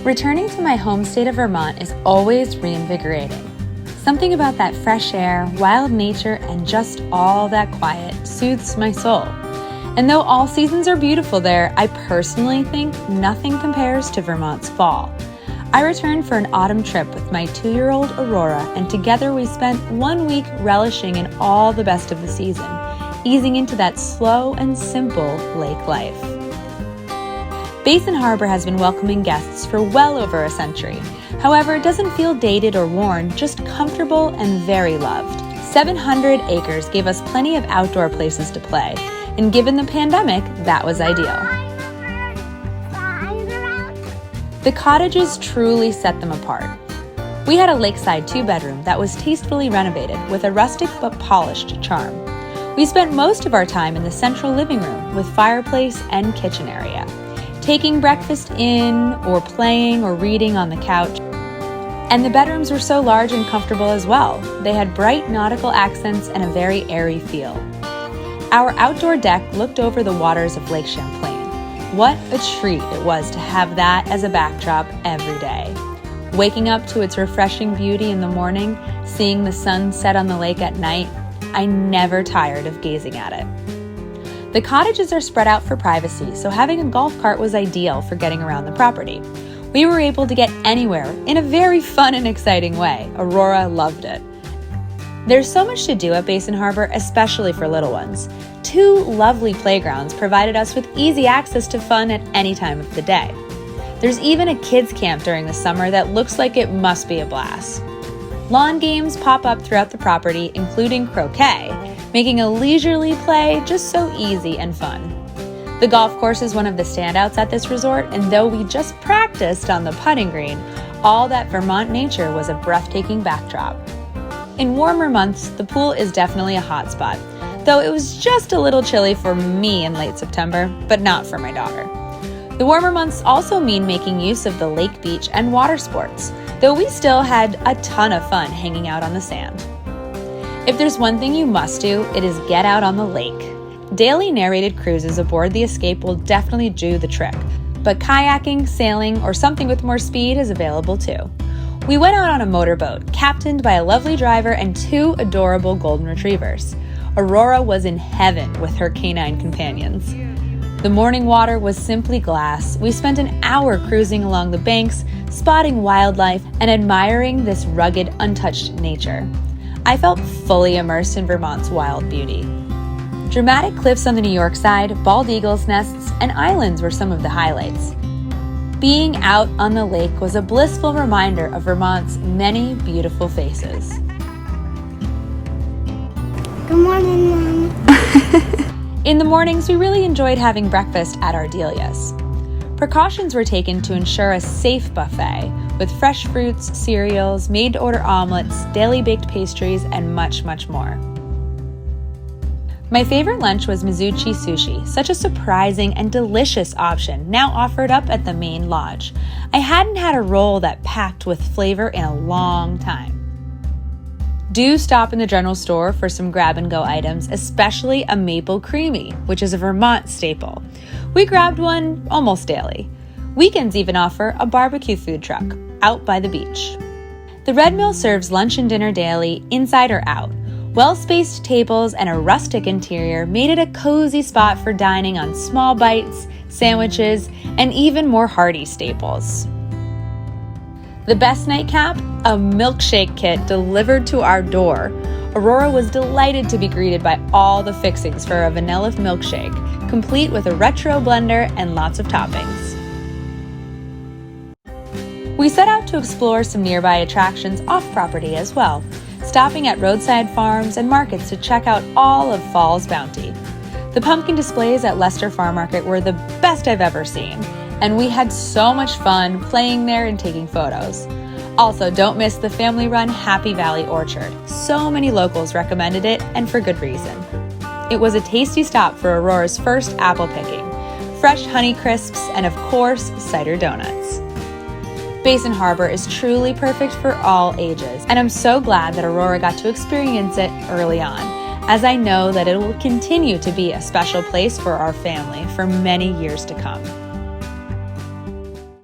Returning to my home state of Vermont is always reinvigorating. Something about that fresh air, wild nature, and just all that quiet soothes my soul. And though all seasons are beautiful there, I personally think nothing compares to Vermont's fall. I returned for an autumn trip with my 2-year-old Aurora, and together we spent 1 week relishing in all the best of the season, easing into that slow and simple lake life. Basin Harbor has been welcoming guests for well over a century. However, it doesn't feel dated or worn, just comfortable and very loved. 700 acres gave us plenty of outdoor places to play, and given the pandemic, that was ideal. The cottages truly set them apart. We had a Lakeside 2-bedroom that was tastefully renovated with a rustic but polished charm. We spent most of our time in the central living room with fireplace and kitchen area, taking breakfast in or playing or reading on the couch. And the bedrooms were so large and comfortable as well. They had bright nautical accents and a very airy feel. Our outdoor deck looked over the waters of Lake Champlain. What a treat it was to have that as a backdrop every day. Waking up to its refreshing beauty in the morning, seeing the sun set on the lake at night, I never tired of gazing at it. The cottages are spread out for privacy, so having a golf cart was ideal for getting around the property. We were able to get anywhere in a very fun and exciting way. Aurora loved it. There's so much to do at Basin Harbor, especially for little ones. 2 lovely playgrounds provided us with easy access to fun at any time of the day. There's even a kids camp during the summer that looks like it must be a blast. Lawn games pop up throughout the property, including croquet, making a leisurely play just so easy and fun. The golf course is one of the standouts at this resort, and though we just practiced on the putting green, all that Vermont nature was a breathtaking backdrop. In warmer months, the pool is definitely a hot spot, though it was just a little chilly for me in late September, but not for my daughter. The warmer months also mean making use of the lake beach and water sports, though we still had a ton of fun hanging out on the sand. If there's one thing you must do, it is get out on the lake. Daily narrated cruises aboard the Escape will definitely do the trick, but kayaking, sailing, or something with more speed is available too. We went out on a motorboat, captained by a lovely driver and 2 adorable golden retrievers. Aurora was in heaven with her canine companions. The morning water was simply glass. We spent an hour cruising along the banks, spotting wildlife, and admiring this rugged, untouched nature. I felt fully immersed in Vermont's wild beauty. Dramatic cliffs on the New York side, bald eagles' nests, and islands were some of the highlights. Being out on the lake was a blissful reminder of Vermont's many beautiful faces. Good morning, Mom. In the mornings, we really enjoyed having breakfast at Ardelia's. Precautions were taken to ensure a safe buffet with fresh fruits, cereals, made-to-order omelets, daily baked pastries, and much, much more. My favorite lunch was Mizuchi Sushi, such a surprising and delicious option now offered up at the main lodge. I hadn't had a roll that packed with flavor in a long time. Do stop in the general store for some grab-and-go items, especially a maple creemee, which is a Vermont staple. We grabbed one almost daily. Weekends even offer a barbecue food truck out by the beach. The Red Mill serves lunch and dinner daily, inside or out. Well-spaced tables and a rustic interior made it a cozy spot for dining on small bites, sandwiches, and even more hearty staples. The best nightcap? A milkshake kit delivered to our door. Aurora was delighted to be greeted by all the fixings for a vanilla milkshake, complete with a retro blender and lots of toppings. We set out to explore some nearby attractions off-property as well, stopping at roadside farms and markets to check out all of fall's bounty. The pumpkin displays at Leicester Farm Market were the best I've ever seen, and we had so much fun playing there and taking photos. Also, don't miss the family-run Happy Valley Orchard. So many locals recommended it, and for good reason. It was a tasty stop for Aurora's first apple picking, fresh honey crisps, and of course, cider donuts. Basin Harbor is truly perfect for all ages, and I'm so glad that Aurora got to experience it early on, as I know that it will continue to be a special place for our family for many years to come.